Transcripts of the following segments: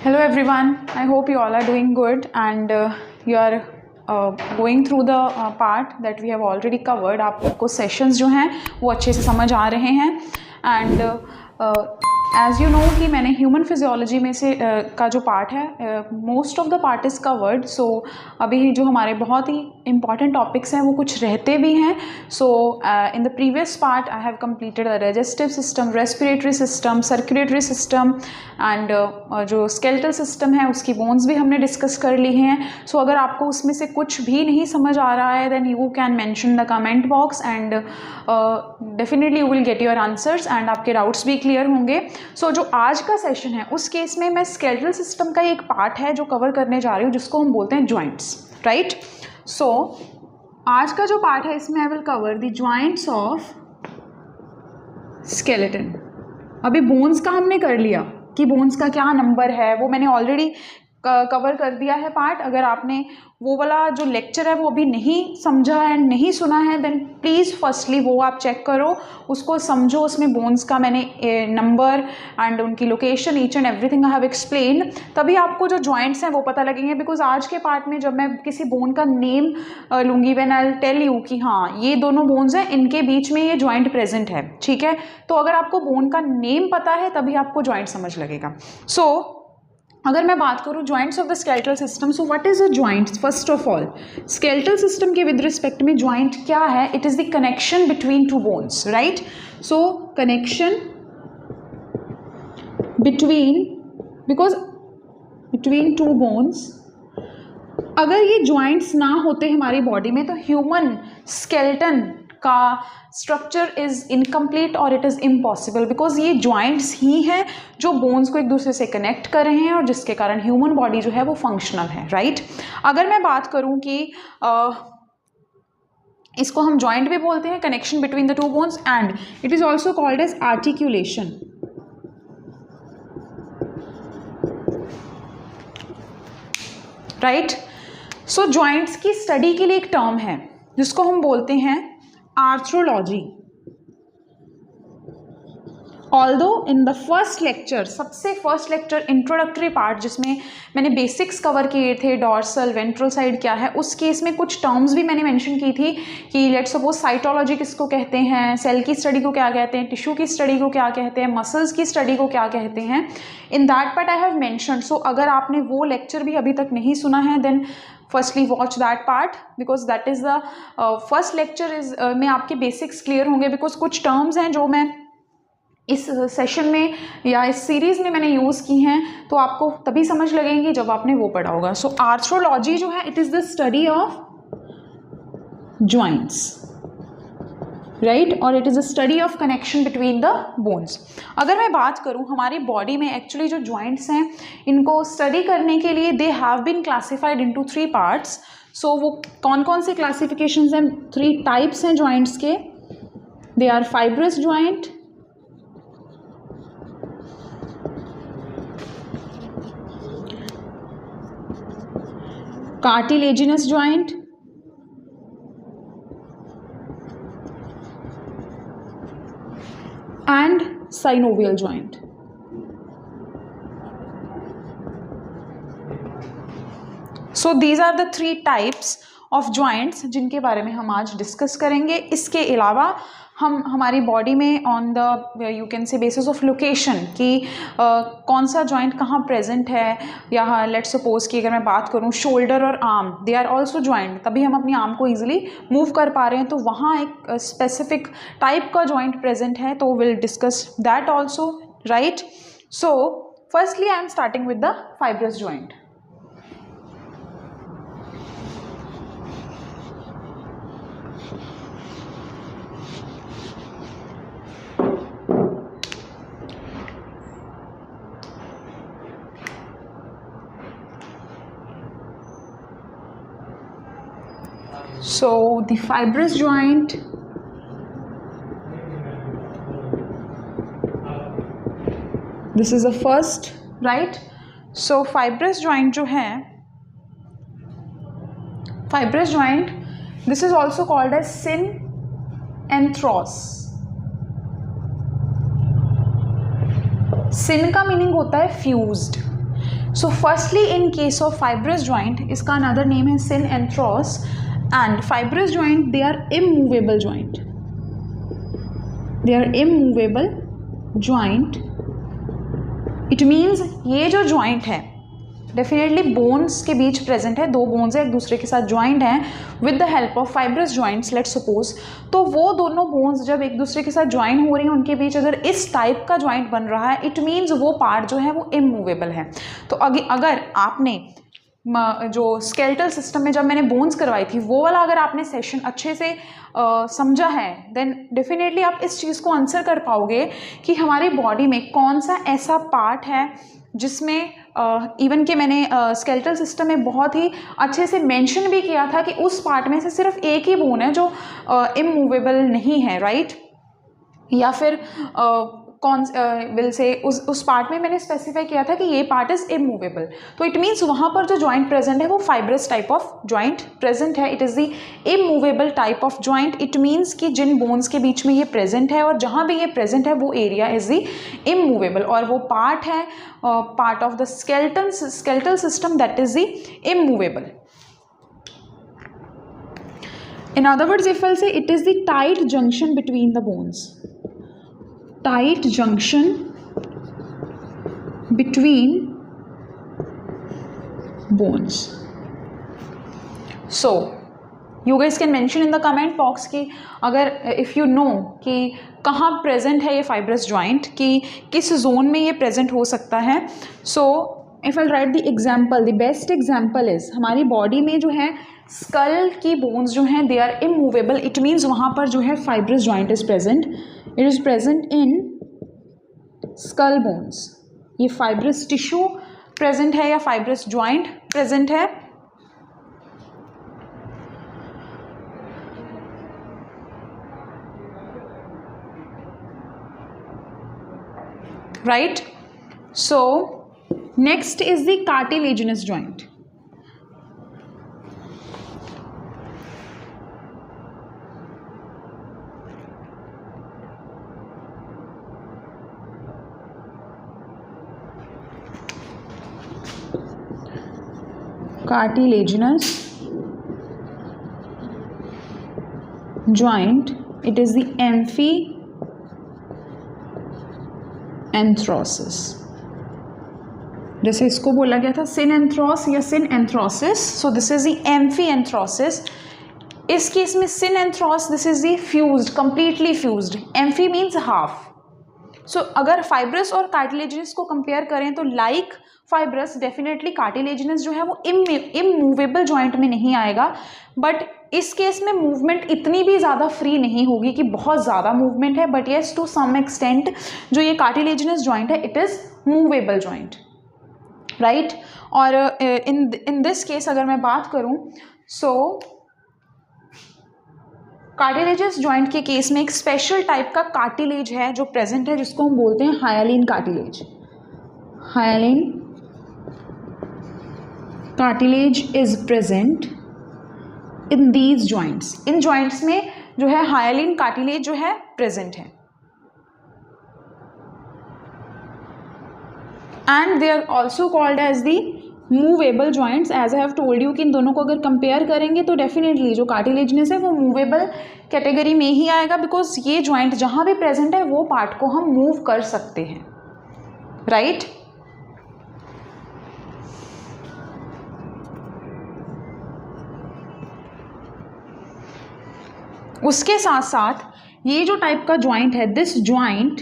Hello everyone, I hope you all are doing good and you are going through the part that we have already covered. आपको sessions जो हैं वो अच्छे से समझ आ रहे हैं एंड एज़ यू नो कि मैंने ह्यूमन फिजियोलॉजी में से का जो पार्ट है most of the part is covered. So अभी जो हमारे बहुत ही इंपॉर्टेंट टॉपिक्स हैं वो कुछ रहते भी हैं. So in the previous part I have completed the digestive system, respiratory system, circulatory system and जो स्केलेटल सिस्टम है उसकी बोन्स भी हमने डिस्कस कर ली हैं. सो अगर आपको उसमें से कुछ भी नहीं समझ आ रहा है then you can mention the comment box and definitely you will get your answers and आपके डाउट्स भी क्लियर होंगे. सो जो आज का सेशन है उस केस में मैं स्केलेटल सिस्टम का एक पार्ट है जो कवर करने जा रही हूँ जिसको हम बोलते हैं जॉइंट्स, राइट. सो आज का जो पार्ट है इसमें I will cover the joints of skeleton. अभी बोन्स का हमने कर लिया कि बोन्स का क्या नंबर है वो मैंने ऑलरेडी कवर कर दिया है पार्ट. अगर आपने वो वाला जो लेक्चर है वो अभी नहीं समझा एंड नहीं सुना है देन प्लीज़ फर्स्टली वो आप चेक करो, उसको समझो. उसमें बोन्स का मैंने नंबर एंड उनकी location each and everything I have explain. तभी आपको जो जॉइंट्स हैं वो पता लगेंगे. बिकॉज आज के पार्ट में जब मैं किसी बोन का नेम लूँगी when I will tell you कि हाँ ये दोनों बोन्स हैं, इनके बीच में ये जॉइंट प्रेजेंट है, ठीक है. तो अगर आपको बोन का नेम पता है तभी आपको जॉइंट समझ लगेगा. सो अगर मैं बात करूँ joints of the skeletal system, so what is a joints. First of all skeletal system के विद रिस्पेक्ट में जॉइंट क्या है? It is the connection between two bones, right. So connection between two bones. अगर ये joints ना होते हमारी body में तो ह्यूमन स्केलेटन का स्ट्रक्चर इज़ इनकम्प्लीट और इट इज़ इम्पॉसिबल. बिकॉज ये जॉइंट्स ही हैं जो बोन्स को एक दूसरे से कनेक्ट कर रहे हैं और जिसके कारण ह्यूमन बॉडी जो है वो फंक्शनल है, राइट. अगर मैं बात करूं कि इसको हम जॉइंट भी बोलते हैं, connection between the two bones, and it is also called as articulation. Right. So joints की स्टडी के लिए एक टर्म है जिसको हम बोलते हैं arthrology. Although in the first lecture, सबसे फर्स्ट लेक्चर इंट्रोडक्टरी पार्ट जिसमें मैंने बेसिक्स कवर किए थे, डॉर्सल वेंट्रल साइड क्या है, उस केस में कुछ टर्म्स भी मैंने मेंशन की थी कि लेट्स सपोज साइटोलॉजी किसको कहते हैं, सेल की स्टडी को क्या कहते हैं, टिश्यू की स्टडी को क्या कहते हैं, मसल्स की स्टडी को क्या कहते हैं. In that part I have mentioned. So अगर आपने वो लेक्चर भी अभी तक नहीं सुना है then firstly watch that part because that is the first lecture is में आपके बेसिक्स क्लियर होंगे. बिकॉज कुछ टर्म्स हैं जो मैं इस सेशन में या इस सीरीज़ में मैंने यूज़ की हैं तो आपको तभी समझ लगेंगी जब आपने वो पढ़ा होगा. सो आर्थ्रोलॉजी जो है it is the study of joints, right, और it is a study of connection between the bones. अगर मैं बात करूं हमारी बॉडी में एक्चुअली जो जॉइंट्स हैं इनको स्टडी करने के लिए they have been classified into 3 parts. So वो कौन कौन से क्लासिफिकेशंस हैं? 3 टाइप्स हैं जॉइंट्स के. They are fibrous joint, cartilaginous joint and synovial joint. So these are the 3 types of joints जिनके बारे में हम आज डिस्कस करेंगे. इसके अलावा हम हमारी बॉडी में on the you can say basis of location कि कौन सा जॉइंट कहाँ प्रेजेंट है, या लेट्स सपोज कि अगर मैं बात करूँ शोल्डर और arm they are also joint, तभी हम अपनी आर्म को ईजिली मूव कर पा रहे हैं, तो वहाँ एक स्पेसिफिक टाइप का जॉइंट प्रेजेंट है, तो will discuss that also, right. So firstly I am starting with the fibrous joint. So the fibrous joint this is the first, right. So fibrous joint जो है, fibrous joint this is also called as synanthros. सिन का meaning होता है fused. So firstly, in case of fibrous joint, इसका another name है synanthros, and fibrous joint, they are immovable joint. They are immovable joint. It means ये जो joint है definitely bones के बीच प्रेजेंट है, दो बोन्स है एक दूसरे के साथ ज्वाइंट हैं with the help of fibrous joints, let's suppose. तो वो दोनों बोन्स जब एक दूसरे के साथ ज्वाइन हो रही हैं, उनके बीच अगर इस टाइप का ज्वाइंट बन रहा है, इट मीन्स वो पार्ट जो है वो इमूवेबल है। तो अगर आपने जो स्केलेटल सिस्टम में जब मैंने बोन्स करवाई थी वो वाला अगर आपने सेशन अच्छे से समझा है, देन डेफिनेटली आप इस चीज़ को आंसर कर पाओगे कि हमारी बॉडी में कौन सा ऐसा पार्ट है जिसमें इवन कि मैंने स्केलेटल सिस्टम में बहुत ही अच्छे से मेंशन भी किया था कि उस पार्ट में से सिर्फ एक ही बोन है जो इमूवेबल नहीं है, राइट? या फिर कौन विल से उस पार्ट में मैंने स्पेसिफाई किया था कि ये पार्ट इज़ इमूवेबल। तो इट मीन्स वहाँ पर जो जॉइंट प्रेजेंट है वो fibrous type of joint present है, it is the immovable type of joint. It means कि जिन बोन्स के बीच में ये प्रेजेंट है और जहाँ भी ये प्रेजेंट है वो एरिया इज़ द इमूवेबल, और वो पार्ट है part of the skeletal system that is the immovable. In other words, if I'll say it is the tight junction between the bones, tight junction between bones. So you guys can mention in the comment box कि अगर if you know कि कहाँ present है ये fibrous joint, कि किस zone में ये present हो सकता है। So if I'll write the example, the best example is हमारी body में जो है स्कल की बोन्स जो हैं they are immovable, it means वहाँ पर जो है fibrous joint is present, it is present in skull bones. ये फाइब्रस टिश्यू प्रेजेंट है या फाइब्रस जॉइंट प्रेजेंट है। Right, so next is the cartilaginous joint. Cartilaginous joint, it is the amphianthrosis। जैसे इसको बोला गया था synanthros या synanthrosis, so this is the amphianthrosis। इस केस में synanthros, this is the fused, completely fused। amphi means half। so अगर fibrous और cartilaginous को कंपेयर करें तो like फाइब्रस डेफिनेटली कार्टिलेजिनस जो है वो इमूवेबल जॉइंट में नहीं आएगा, बट इस केस में मूवमेंट इतनी भी ज़्यादा फ्री नहीं होगी कि बहुत ज़्यादा मूवमेंट है, but yes to some extent जो ये कार्टिलेजिनस जॉइंट है it is movable joint, right. और इन दिस केस अगर मैं बात करूँ, सो कार्टिलेजिनस जॉइंट के केस में एक स्पेशल टाइप का कार्टिलेज है जो प्रेजेंट है, जिसको हम बोलते हैं hyaline cartilage. Hyaline cartilage is present in these joints. इन जॉइंट्स में जो है हायालिन कार्टिलेज जो है प्रेजेंट है, and they are also called as the movable joints. As I have told you कि इन दोनों को अगर कंपेयर करेंगे तो डेफिनेटली जो कार्टिलेजिनस है वो मूवेबल कैटेगरी में ही आएगा, बिकॉज ये जॉइंट जहाँ भी प्रेजेंट है वो पार्ट को हम मूव कर सकते हैं, राइट। उसके साथ साथ ये जो टाइप का जॉइंट है, this joint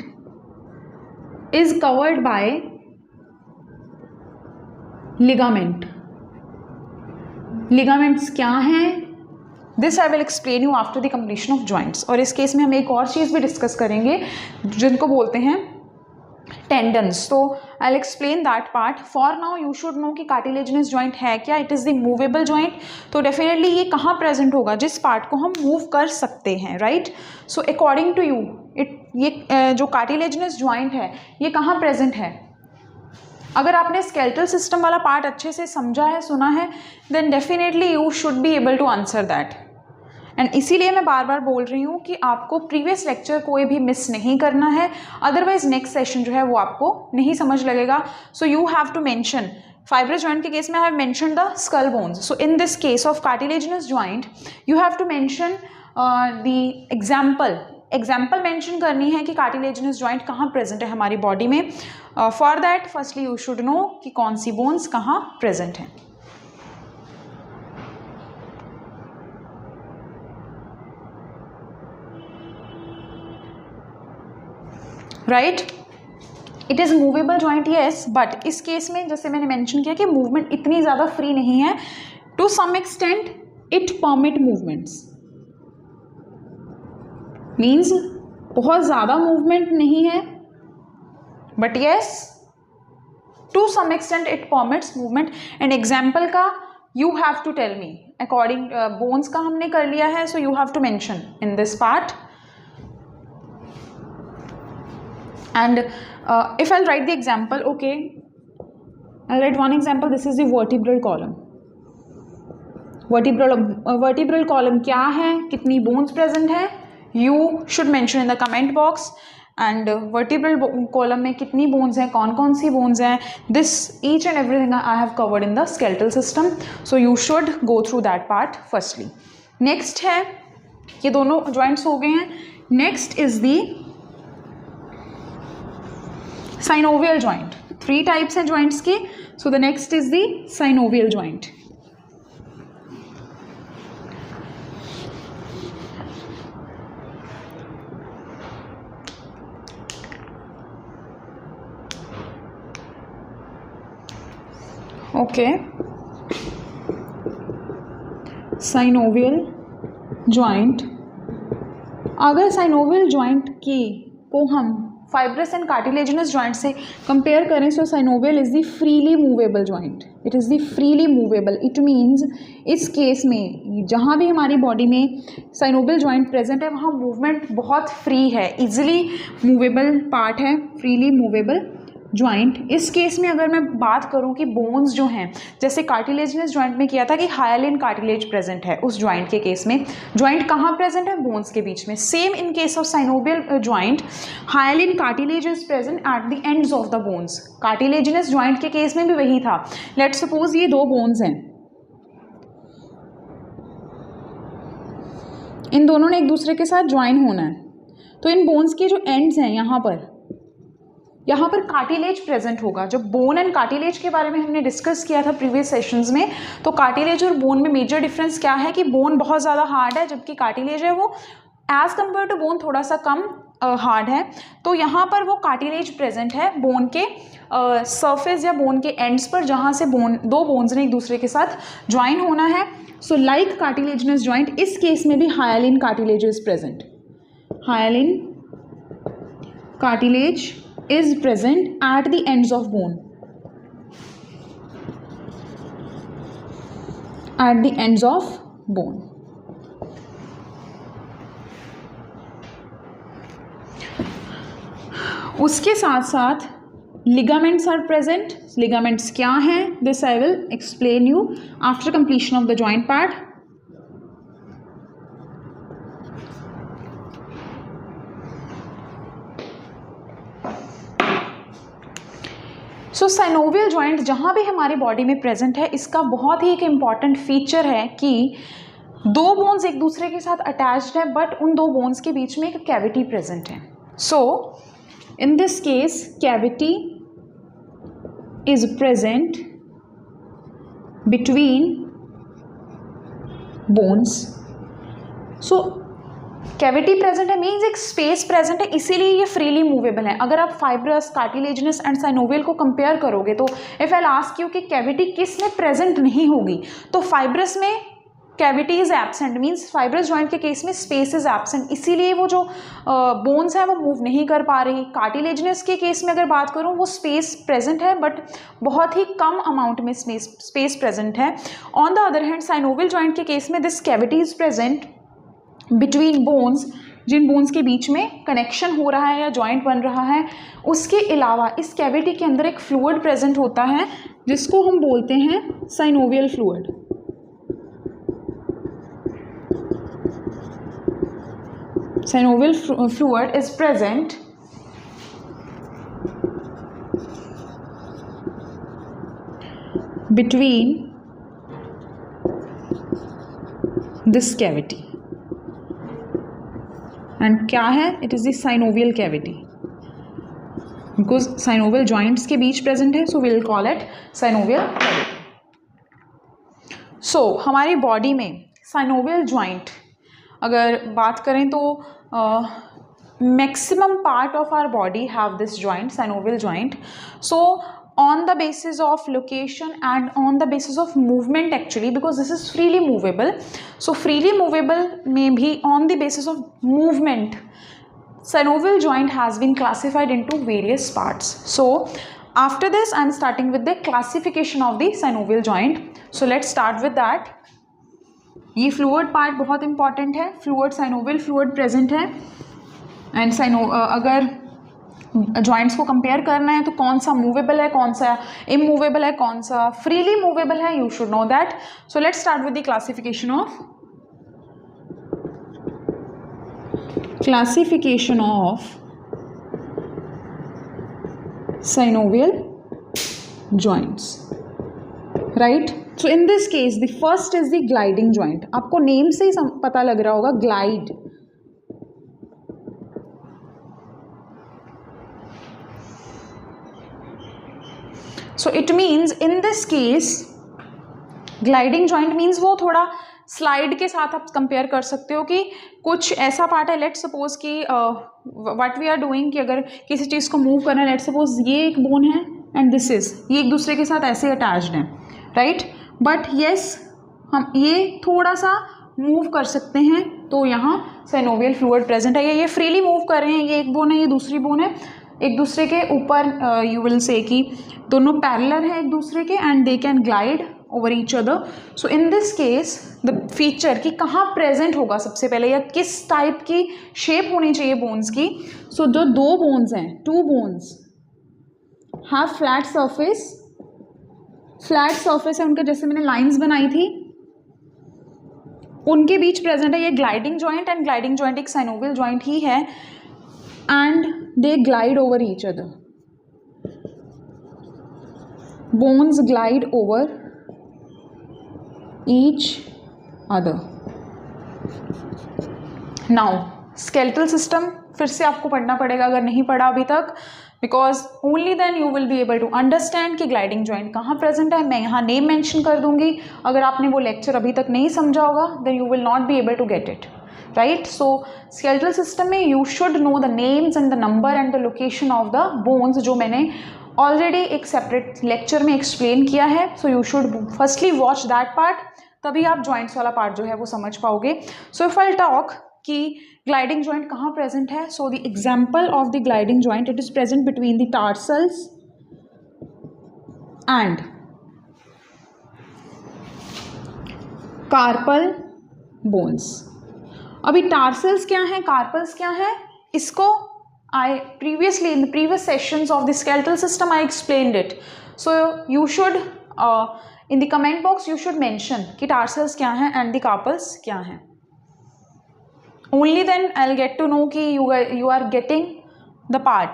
is covered by ligament. Ligaments क्या हैं, this I will explain you after the completion of joints. और इस केस में हम एक और चीज़ भी डिस्कस करेंगे जिनको बोलते हैं टेंडन्स। तो I will explain that part. For now you should know कि कार्टिलेजिनस जॉइंट है क्या, it is the movable joint. तो डेफिनेटली ये कहाँ प्रेजेंट होगा, जिस पार्ट को हम मूव कर सकते हैं, right. So according to you ये जो कार्टिलेजिनस जॉइंट है ये कहाँ प्रेजेंट है। अगर आपने स्केलेटल सिस्टम वाला पार्ट अच्छे से समझा है, सुना है, then definitely you should be able to answer that. And इसीलिए मैं बार बार बोल रही हूँ कि आपको प्रीवियस लेक्चर कोई भी मिस नहीं करना है, अदरवाइज नेक्स्ट सेशन जो है वो आपको नहीं समझ लगेगा। So you have to mention fibrous joint के केस में I have mentioned the skull bones. So in this case of cartilaginous joint, you have to mention the example mention करनी है कि cartilaginous joint कहाँ present है हमारी body में. For that, firstly you should know कि कौन सी bones कहाँ present हैं. Right? It is movable joint yes, but इस केस में जैसे मैंने मेंशन किया कि मूवमेंट इतनी ज़्यादा फ्री नहीं है. To some extent it permit movements, means बहुत ज़्यादा मूवमेंट नहीं है, but yes to some extent it permits movement. And example का you have to tell me according, bones का हमने कर लिया है, so you have to mention in this part. And if I'll write the example, okay, I'll write one example. This is the vertebral column. Vertebral column क्या है, कितनी bones present है, you should mention in the comment box. And vertebral column में कितनी bones हैं, कौन कौन सी bones हैं, this each and everything I have covered in the skeletal system. So you should go through that part firstly. Next है, ये दोनों joints हो गए हैं. Next is the synovial joint. 3 types हैं joints के. So the next is the synovial joint. Okay. Synovial joint. अगर synovial joint की को हम फाइब्रस एंड कार्टिलेजिनस जॉइंट से कंपेयर करें, so synovial is the freely movable joint. It is the freely movable. It means इस case में जहाँ भी हमारी बॉडी में साइनोवियल जॉइंट प्रेजेंट है वहाँ मूवमेंट बहुत फ्री है, इजीली मूवेबल पार्ट है, फ्रीली मूवेबल जॉइंट. इस केस में अगर मैं बात करूं कि बोन्स जो हैं, जैसे कार्टिलेजिनस जॉइंट में किया था कि हायालिन कार्टिलेज प्रेजेंट है, उस जॉइंट के केस में जॉइंट कहाँ प्रेजेंट है, बोन्स के बीच में. Same in case of synovial joint, hyaline cartilage is present at the ends of the bones. Cartilaginous joint के केस में भी वही था. लेट्स सपोज ये 2 बोन्स हैं, इन दोनों ने एक दूसरे के साथ ज्वाइन होना है, तो इन बोन्स के जो एंड्स हैं यहाँ पर कार्टिलेज प्रेजेंट होगा. जब बोन एंड कार्टिलेज के बारे में हमने डिस्कस किया था प्रीवियस सेशंस में, तो कार्टिलेज और बोन में मेजर डिफरेंस क्या है कि बोन बहुत ज़्यादा हार्ड है, जबकि कार्टिलेज है वो एज कम्पेयर टू बोन थोड़ा सा कम हार्ड है. तो यहाँ पर वो कार्टिलेज प्रेजेंट है बोन के सरफेस या बोन के एंड्स पर, जहाँ से 2 बोन्स ने एक दूसरे के साथ ज्वाइन होना है. सो लाइक कार्टिलेजिनस जॉइंट, इस केस में भी hyaline cartilage is present. Hyaline cartilage is present at the ends of bone. At the ends of bone. उसके साथ साथ ligaments are present. Ligaments क्या हैं? This I will explain you after completion of the joint part. So synovial joint जहाँ भी हमारी body में present है, इसका बहुत ही एक इम्पॉर्टेंट फीचर है कि 2 बोन्स एक दूसरे के साथ अटैच्ड है, बट उन 2 बोन्स के बीच में एक कैविटी प्रेजेंट है. So in this case cavity is present between bones. So cavity present है मीन्स एक स्पेस प्रेजेंट है, इसीलिए ये फ्रीली मूवेबल है. अगर आप फाइब्रस, कार्टिलेजिनस एंड साइनोवियल को कंपेयर करोगे, तो इफ आई आस्क यू कि कैविटी किस में प्रेजेंट नहीं होगी, तो फाइब्रस में cavity is absent, means fibrous joint के केस में स्पेस इज एब्सेंट, इसीलिए वो जो बोन्स हैं वो मूव नहीं कर पा रही. कार्टिलेजिनस के केस में अगर बात करूँ, वो स्पेस प्रेजेंट है बट बहुत ही कम अमाउंट में स्पेस प्रेजेंट है. On the other hand synovial joint के केस में this cavity is present between bones, जिन बोन्स के बीच में कनेक्शन हो रहा है या जॉइंट बन रहा है. उसके अलावा इस कैविटी के अंदर एक फ्लूइड प्रेजेंट होता है जिसको हम बोलते हैं synovial fluid. Synovial fluid is present between this cavity, and क्या है, it is the synovial cavity, because synovial joints के बीच present है, so we will call it synovial cavity. So हमारी बॉडी में synovial joint अगर बात करें तो maximum part of our body have this joint, synovial joint. So on the basis of location and on the basis of movement, actually, because this is freely movable, so freely movable may be on the basis of movement, synovial joint has been classified into various parts. So after this I am starting with the classification of the synovial joint. So let's start with that. ये fluid part बहुत important है, fluid synovial fluid present है, and अगर joints को compare करना है तो कौन सा मूवेबल है, कौन सा इमूवेबल है, कौन सा फ्रीली मूवेबल है, you should know that. So let's start with the classification of synovial joints, right? So in this case the first is the gliding joint. आपको नेम से ही पता लग रहा होगा, glide. So it means in this case gliding joint means वो थोड़ा slide के साथ आप कंपेयर कर सकते हो कि कुछ ऐसा पार्ट है, लेट सपोज कि व्हाट वी आर डूइंग, कि अगर किसी चीज़ को मूव करना है, लेट सपोज ये एक बोन है एंड दिस इज, ये एक दूसरे के साथ ऐसे अटैच्ड हैं, राइट. बट येस हम ये थोड़ा सा मूव कर सकते हैं, तो यहाँ synovial फ्लूइड प्रेजेंट है. ये फ्रीली मूव कर रहे हैं, ये एक बोन है, ये दूसरी बोन है, एक दूसरे के ऊपर यू विल से कि दोनों पैरेलल है एक दूसरे के, and they can glide over each other. So in this case the feature कि कहाँ प्रेजेंट होगा सबसे पहले, या किस टाइप की शेप होनी चाहिए बोन्स की. सो जो दो बोन्स हैं, two bones have flat surface है उनका, जैसे मैंने लाइंस बनाई थी, उनके बीच प्रेजेंट है ये gliding joint, and gliding joint एक synovial जॉइंट ही है, and they glide over each other. Bones glide over each other. Now skeletal system फिर से आपको पढ़ना पड़ेगा अगर नहीं पढ़ा अभी तक, because only then you will be able to understand कि ग्लाइडिंग जॉइंट कहाँ प्रेजेंट है. मैं यहाँ नेम मेंशन कर दूंगी, अगर आपने वो लेक्चर अभी तक नहीं समझा होगा then you will not be able to get it. Right, so skeletal system में you should know the names and the number and the location of the bones, जो मैंने already एक separate lecture में explain किया है. So you should firstly watch that part, तभी आप joints वाला part जो है वो समझ पाओगे. So if I'll talk कि gliding joint कहाँ present है, so the example of the gliding joint, it is present between the tarsals and carpal bones. अभी टार्सल्स क्या हैं, कार्पल्स क्या हैं, इसको I previously in the previous sessions of the skeletal system I explained it. So you should in the comment box you should mention कि tarsals क्या हैं and the carpals क्या हैं. Only then I will get to know कि you are getting the part,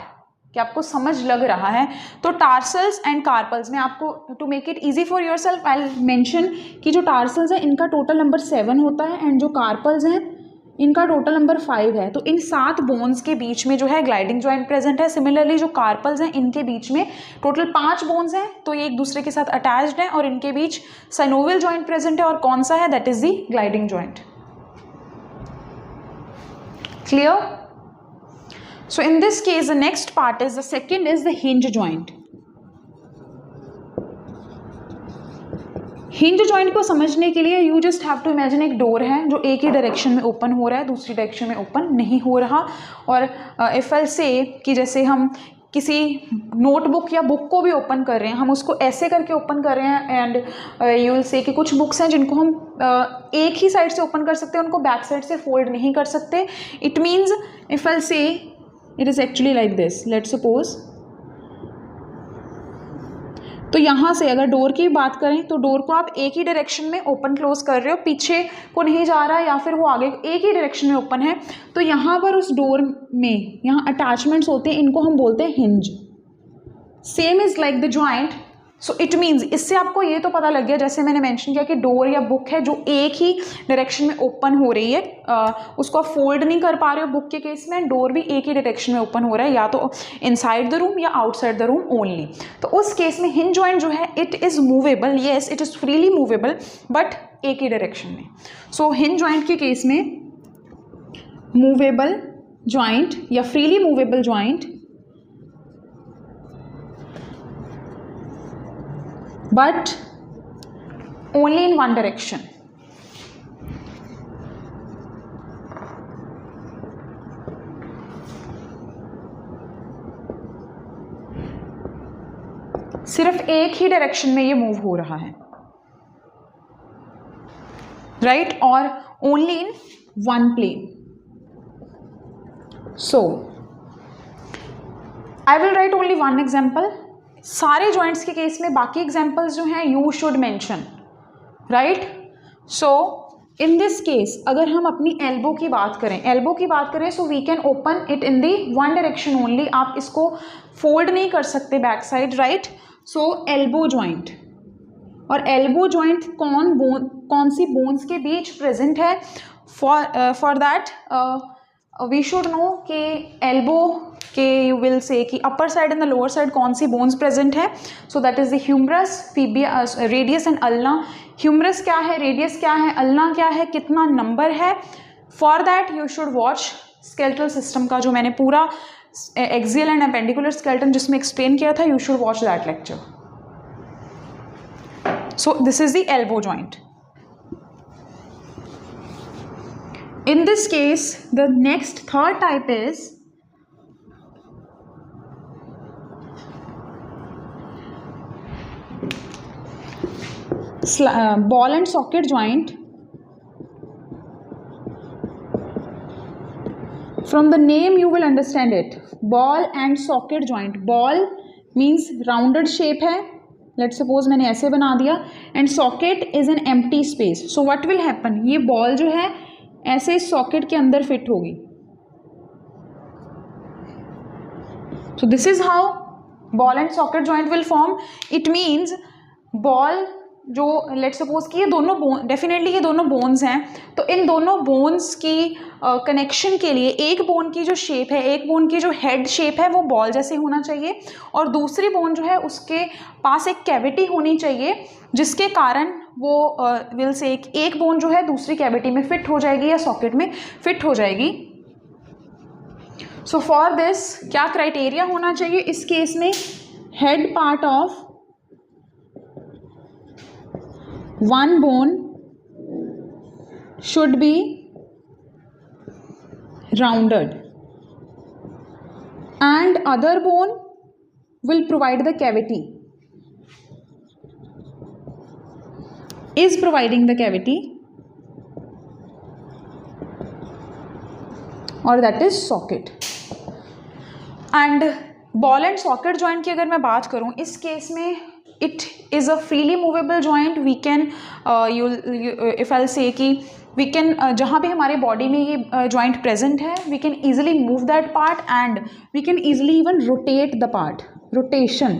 कि आपको समझ लग रहा है. तो टार्सल्स एंड कार्पल्स में आपको to make it easy for yourself I will mention कि जो टार्सल्स हैं इनका टोटल नंबर 7 होता है, एंड जो कार्पल्स हैं इनका टोटल नंबर 5 है. तो इन 7 बोन्स के बीच में जो है ग्लाइडिंग जॉइंट प्रेजेंट है. सिमिलरली जो कार्पल्स हैं इनके बीच में टोटल 5 बोन्स हैं, तो ये एक दूसरे के साथ अटैच्ड हैं, और इनके बीच synovial जॉइंट प्रेजेंट है, और कौन सा है, that is the gliding joint. Clear? So in this case the next part is the second is the hinge joint. Hinge joint को समझने के लिए you just have to imagine एक डोर है जो एक ही डायरेक्शन में ओपन हो रहा है, दूसरी डायरेक्शन में ओपन नहीं हो रहा. और इफ आई से कि जैसे हम किसी नोटबुक या बुक को भी ओपन कर रहे हैं, हम उसको ऐसे करके ओपन कर रहे हैं, एंड यू विल से कि कुछ बुक्स हैं जिनको हम एक ही साइड से ओपन कर सकते हैं, उनको बैक साइड से फोल्ड नहीं कर सकते. इट मीन्स इफ आई से it is actually like this, let's suppose. तो यहाँ से अगर डोर की बात करें तो डोर को आप एक ही डायरेक्शन में ओपन क्लोज कर रहे हो, पीछे को नहीं जा रहा है या फिर वो आगे, एक ही डायरेक्शन में ओपन है. तो यहाँ पर उस डोर में यहाँ अटैचमेंट्स होते हैं, इनको हम बोलते हैं hinge. Same is like the joint. So it means इससे आपको ये तो पता लग गया, जैसे मैंने मेंशन किया कि डोर या बुक है जो एक ही डायरेक्शन में ओपन हो रही है, उसको आप फोल्ड नहीं कर पा रहे हो बुक के केस में, डोर भी एक ही डायरेक्शन में ओपन हो रहा है, या तो इनसाइड द रूम या आउटसाइड द रूम ओनली। तो उस केस में हिंज जॉइंट जो है it is movable, yes it is freely movable, but एक ही डायरेक्शन में। सो हिंज जॉइंट के केस में मूवेबल जॉइंट या freely movable joint but only in one direction. सिर्फ एक ही डायरेक्शन में ये मूव हो रहा है, राइट, और only in one plane. So I will write only one example. सारे जॉइंट्स के केस में बाकी एग्जाम्पल्स जो हैं you should mention, right. So in this case अगर हम अपनी एल्बो की बात करें so we can open it in the one direction only. आप इसको फोल्ड नहीं कर सकते back side, right. So elbow joint, और एल्बो जॉइंट कौन सी बोन्स के बीच प्रेजेंट है, for that we should know कि एल्बो के यू विल से कि upper side and the lower side कौन सी बोन्स प्रेजेंट है। So that is the humerus, radius and ulna. Humerus क्या है, रेडियस क्या है, अल्ना क्या है, कितना नंबर है। For that you should watch skeletal system का जो मैंने पूरा एक्सियल एंड अपेंडिकुलर स्केलेटन जिसमें एक्सप्लेन किया था, you should watch that lecture. So this is the elbow joint. In this case, the next third type is ball and socket joint. From the name you will understand it. Ball and socket joint. Ball means rounded shape है. Let's suppose मैंने ऐसे बना दिया, and socket is an empty space. So what will happen? ये ball जो है ऐसे socket के अंदर फिट होगी। So this is how ball and socket joint will form. It means ball जो लेट्स सपोज कि ये दोनों बोन, डेफिनेटली ये दोनों बोन्स हैं, तो इन दोनों बोन्स की कनेक्शन के लिए एक बोन की जो शेप है, एक बोन की जो हेड शेप है वो बॉल जैसे होना चाहिए, और दूसरी बोन जो है उसके पास एक कैविटी होनी चाहिए जिसके कारण वो विल से एक बोन जो है दूसरी कैविटी में फिट हो जाएगी या सॉकेट में फिट हो जाएगी। सो फॉर दिस क्या क्राइटेरिया होना चाहिए इस केस में, head part of one bone should be rounded and other bone will provide the cavity, is providing the cavity, or that is socket. And ball and socket joint की अगर मैं बात करूँ इस केस में it is a freely movable joint. We can if I'll say कि we can जहाँ पे हमारे बॉडी में ये joint present है, we can easily move that part and we can easily even rotate the part. Rotation.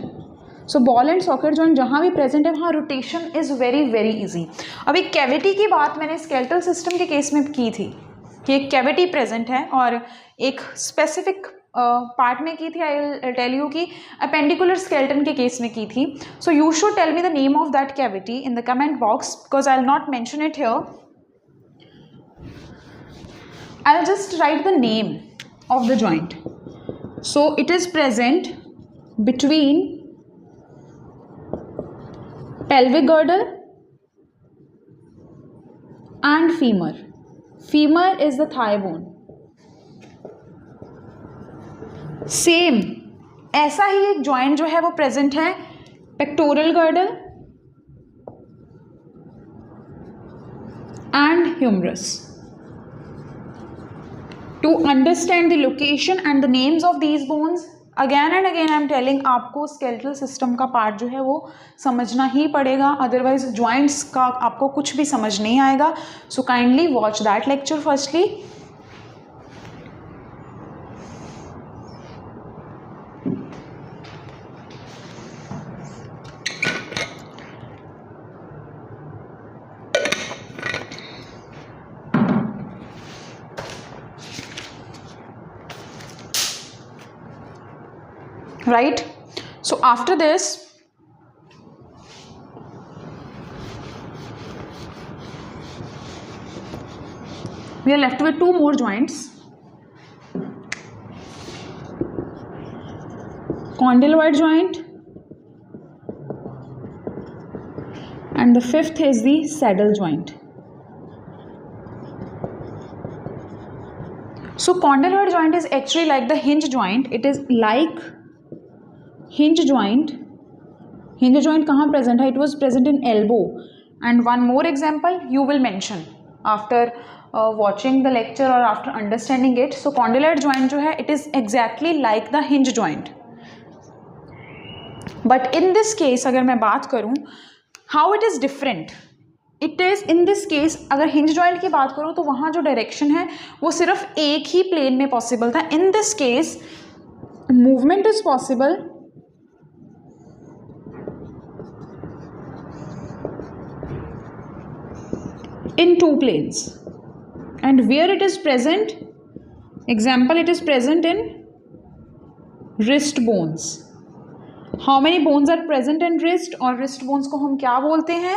So ball and socket joint जहाँ भी present है वहाँ rotation is very very easy. अब एक cavity की बात मैंने skeletal system के केस में की थी कि एक cavity present है, और एक specific पार्ट में की थी, आई विल टेल यू कि अपेंडिकुलर स्केलेटन के केस में की थी. So you should tell me the name of that cavity in the comment box because I will not mention it here. I will just write the name of the joint. So it is present between pelvic girdle and femur. Femur is the thigh bone. Same ऐसा ही एक joint जो है वो present है pectoral girdle and humerus. To understand the location and the names of these bones, again and again I am telling, आपको skeletal system का part जो है वो समझना ही पड़ेगा, अदरवाइज जॉइंट्स का आपको कुछ भी समझ नहीं आएगा. So kindly watch that lecture firstly. right? So after this, we are left with two more joints, condyloid joint, and the fifth is the saddle joint. So condyloid joint is actually like the hinge joint. It is like hinge joint. Hinge joint कहाँ present है? It was present in elbow. And one more example you will mention after watching the lecture or after understanding it. So condyloid joint जो है, it is exactly like the hinge joint. But in this case अगर मैं बात करूँ how it is different, it is in this case अगर hinge joint की बात करूँ तो वहाँ जो डायरेक्शन है वो सिर्फ एक ही प्लेन में पॉसिबल था. In this case movement is possible in two planes. And where it is present, example, it is present in wrist bones. How many bones are present in wrist? और wrist bones को हम क्या बोलते हैं?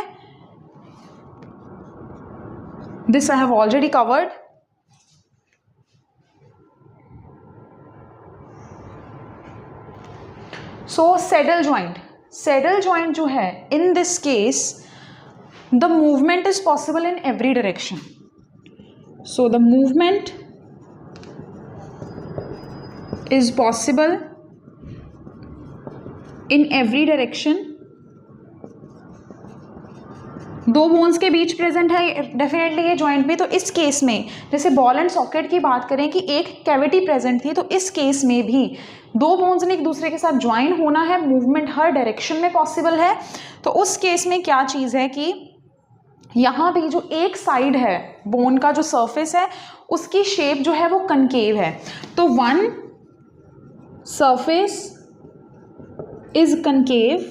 This I have already covered. So saddle joint. Saddle joint जो है, in this case the movement is possible in every direction. So the movement is possible in every direction. दो bones के बीच प्रेजेंट है डेफिनेटली ये joint में. तो इस केस में जैसे बॉल एंड सॉकेट की बात करें कि एक कैविटी प्रेजेंट थी, तो इस केस में भी दो बोन्स ने एक दूसरे के साथ ज्वाइन होना है, मूवमेंट हर डायरेक्शन में पॉसिबल है. तो उस केस में क्या चीज़ है कि यहाँ भी जो एक साइड है बोन का जो सरफेस है उसकी शेप जो है वो कनकेव है. तो वन सरफेस इज कनकेव.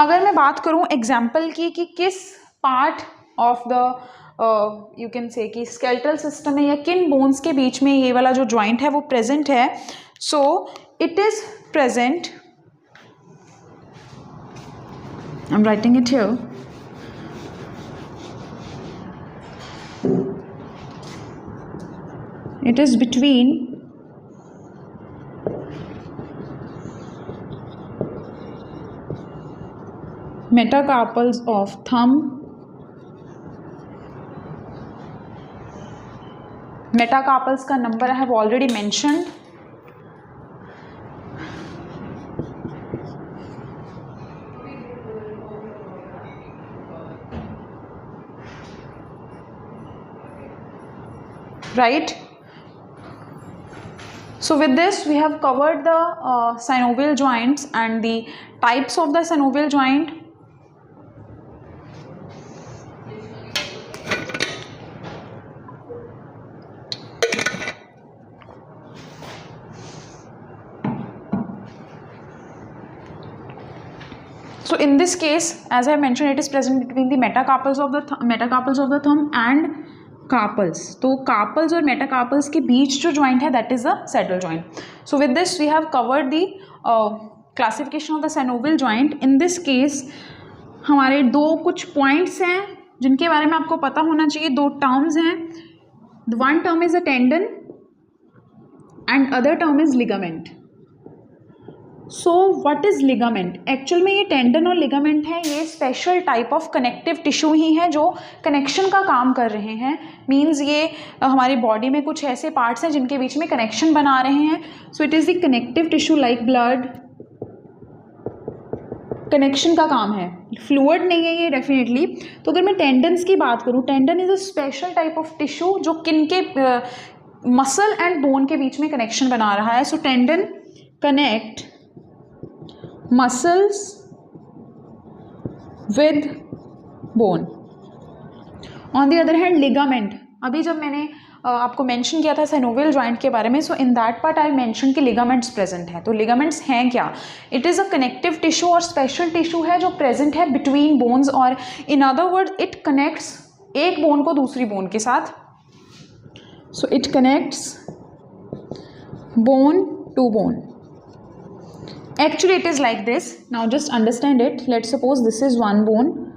अगर मैं बात करूं एग्जाम्पल की कि किस part of the you can say कि स्केलेटल सिस्टम में या किन बोन्स के बीच में ये वाला जो जॉइंट है वो प्रेजेंट है. सो it is present, I'm writing it here. It is between metacarpals of thumb, metacarpals का number I have already mentioned. Right. So with this we have covered the synovial joints and the types of the synovial joint. So in this case, as I mentioned, it is present between the metacarpals of the thumb and carpals. तो carpals और metacarpals के बीच जो joint है that is the saddle joint. So with this we have covered the classification of the synovial joint. In this case हमारे दो कुछ points हैं जिनके बारे में आपको पता होना चाहिए. दो terms हैं. The one term is a tendon and other term is ligament. So what is ligament? Actual में ये टेंडन और लिगामेंट है, ये special type of connective tissue ही है जो कनेक्शन का काम कर रहे हैं. मीन्स ये हमारी बॉडी में कुछ ऐसे पार्ट्स हैं जिनके बीच में कनेक्शन बना रहे हैं. So it is the connective tissue like blood. Connection का काम है, फ्लूइड नहीं है ये डेफिनेटली. तो अगर मैं टेंडन्स की बात करूँ, tendon is a special type of tissue जो किनके मसल एंड बोन के बीच में कनेक्शन बना रहा है. So tendon connect muscles with bone. On the other hand ligament, अभी जब मैंने आपको मेंशन किया था synovial joint के बारे में, so in that part I mentioned कि ligaments present है. तो ligaments हैं क्या? It is a connective tissue और special tissue है जो present है between bones, और in other words it connects एक bone को दूसरी bone के साथ. So it connects bone to bone. Actually it is like this. Now just understand it. Let's suppose this is one bone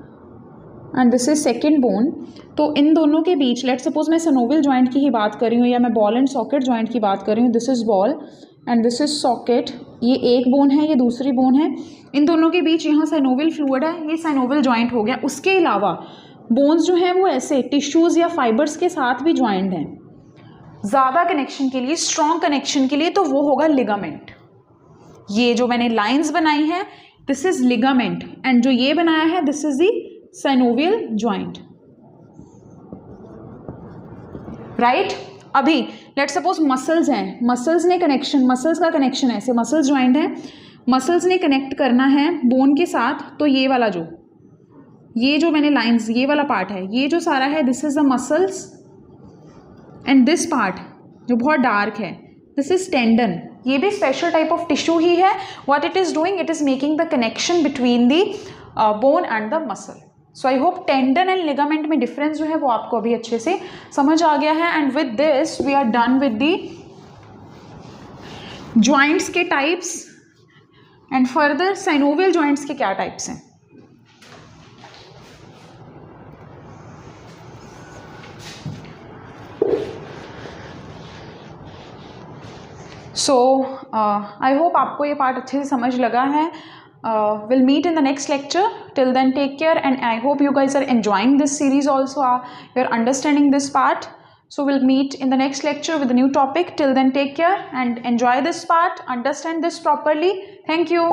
and this is second bone. तो इन दोनों के बीच let's suppose मैं synovial joint की ही बात कर रही हूँ या मैं ball and socket joint की बात कर रही हूँ. This is ball and this is socket. ये एक बोन है, ये दूसरी बोन है. इन दोनों के बीच यहाँ synovial fluid है, ये synovial joint हो गया. उसके अलावा बोन्स जो हैं वो ऐसे टिश्यूज़ या फाइबर्स के साथ भी ज्वाइंट हैं. ज़्यादा कनेक्शन के लिए, स्ट्रॉन्ग कनेक्शन के लिए तो वो होगा लिगामेंट. ये जो मैंने लाइंस बनाई है दिस इज लिगामेंट एंड जो ये बनाया है this is the synovial joint. Right. अभी लेट्स सपोज मसल्स हैं. मसल्स ने कनेक्शन, मसल्स का कनेक्शन ऐसे, मसल्स ज्वाइंट है, मसल्स ने कनेक्ट करना है बोन के साथ. तो ये वाला ये जो मैंने लाइंस, ये वाला पार्ट है, ये जो सारा है this is the muscles and this part जो बहुत डार्क है दिस इज टेंडन. ये भी स्पेशल टाइप ऑफ टिश्यू ही है. What it is doing, it is making the connection between the bone and the muscle. So I hope tendon and ligament में difference जो है वो आपको अभी अच्छे से समझ आ गया है. And with this we are done with the joints के types and further synovial joints के क्या टाइप्स हैं. सो आई होप आपको ये पार्ट अच्छे से समझ लगा है. We'll meet in the next lecture. Till then, take care, and I hope you guys are enjoying this series also. You're understanding this part. So we'll meet in the next lecture with a new topic. Till then, take care and enjoy this part. Understand this properly. Thank you.